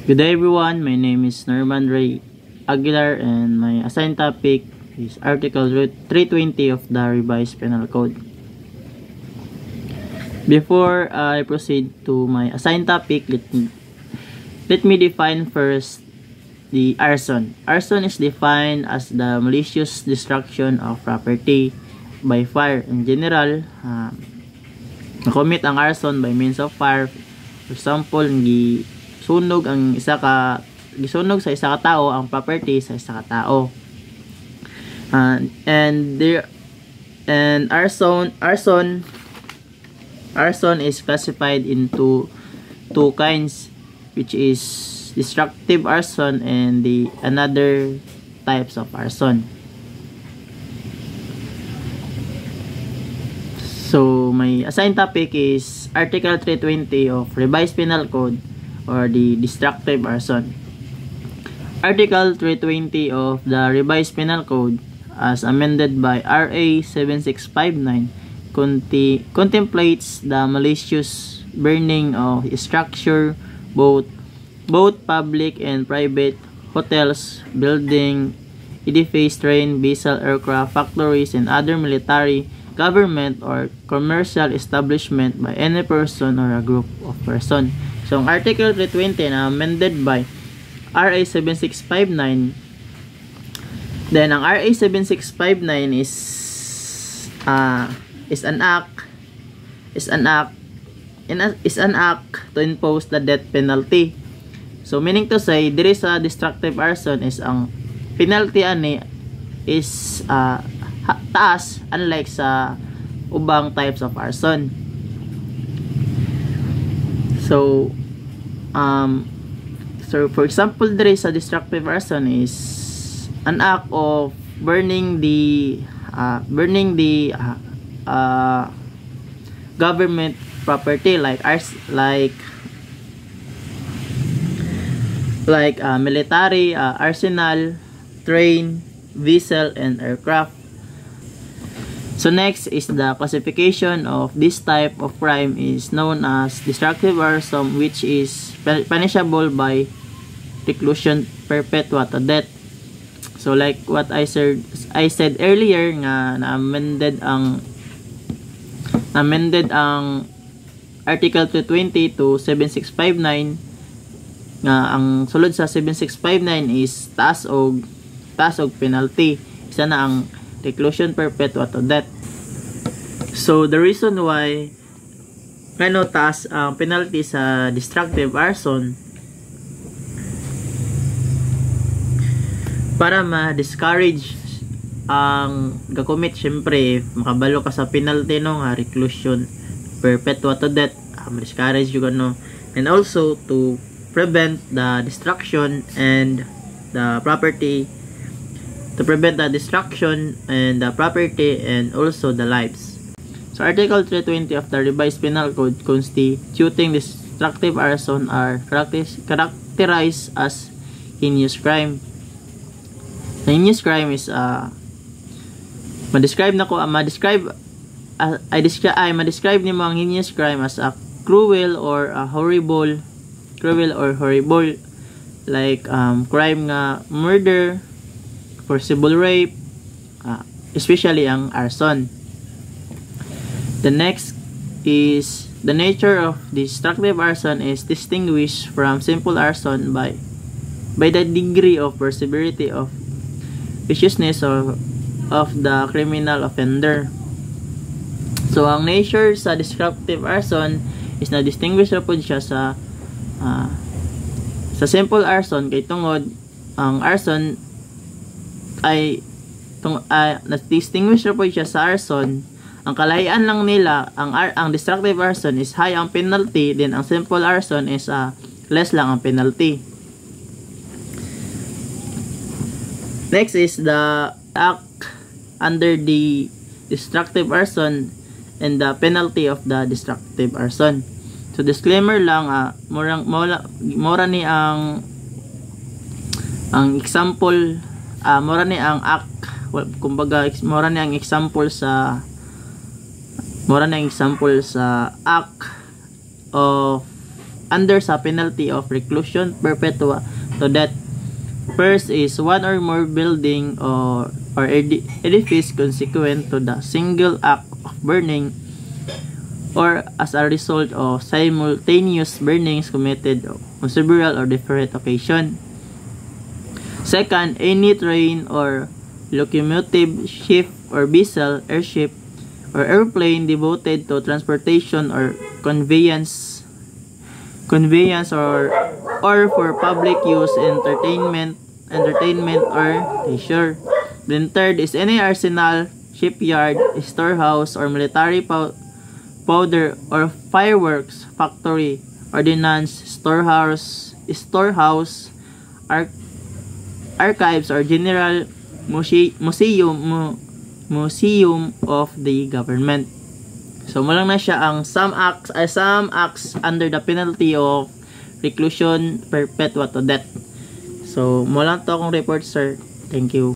Good day everyone, my name is Norman Ray Aguilar and my assigned topic is Article 320 of the Revised Penal Code. Before I proceed to my assigned topic, let me define first the arson. Arson is defined as the malicious destruction of property by fire. In general, nakomit ang arson by means of fire. For example, gisunog sa isa ka tao ang property sa isa ka tao. And arson is classified into two kinds, which is destructive arson and the another types of arson. So my assigned topic is Article 320 of Revised Penal Code, or the destructive arson. Article 320 of the Revised Penal Code, as amended by RA 7659, contemplates the malicious burning of structure, both public and private, hotels, building, edifice, train, vessel, aircraft, factories, and other military, government, or commercial establishment by any person or a group of person. So, ang Article 320 na amended by RA 7659, then ang RA 7659 is an act to impose the death penalty. So, meaning to say, diri sa destructive arson is ang penalty ani is taas, unlike sa ubang types of arson. So for example, there is a destructive arson is an act of burning the government property like military, arsenal, train, vessel, and aircraft. So next is the classification of this type of crime is known as destructive arson, which is punishable by reclusion perpetua to death. So like what I said earlier nga na-amended ang Article 220 to 7659 nga ang sulod sa 7659 is taas og penalty. Isa na ang reclusion perpetua to death. So the reason why taas ang penalty sa destructive arson, para ma-discourage ang gakomit. Syempre makabalo ka sa penalty nga reclusion perpetua to death, ma-discourage yung and also to prevent the destruction and the property, and also the lives. So Article 320 of the Revised Penal Code constituting destructive arson are characterized as heinous crime. The heinous crime is ma-describe nimo ang heinous crime as a cruel or horrible, like crime nga murder, forcible rape, especially ang arson. The next is the nature of destructive arson is distinguished from simple arson by the degree of severity of viciousness of the criminal offender. So ang nature sa destructive arson is na distinguish ra pud siya sa simple arson, kay tungod ang arson ay na-distinguish ra po siya sa arson. Ang kalahian lang nila, ang destructive arson is high ang penalty, then ang simple arson is less lang ang penalty. Next is the act under the destructive arson and the penalty of the destructive arson. So disclaimer lang, mora ni ang example, mora ni ang act, kumbaga mora ni ang example sa act of under sa penalty of reclusion perpetua to death. First is one or more building or edifice consequent to the single act of burning or as a result of simultaneous burnings committed on several or different occasions. Second, any train or locomotive, ship or vessel, airship, or airplane devoted to transportation or conveyance or for public use, entertainment or leisure. Then third is any arsenal, shipyard, storehouse, or military powder or fireworks factory, ordnance, storehouse, archives, or general museum of the government. So mo lang na siya ang some acts under the penalty of reclusion perpetua to death. So mo lang to akong report, sir. Thank you.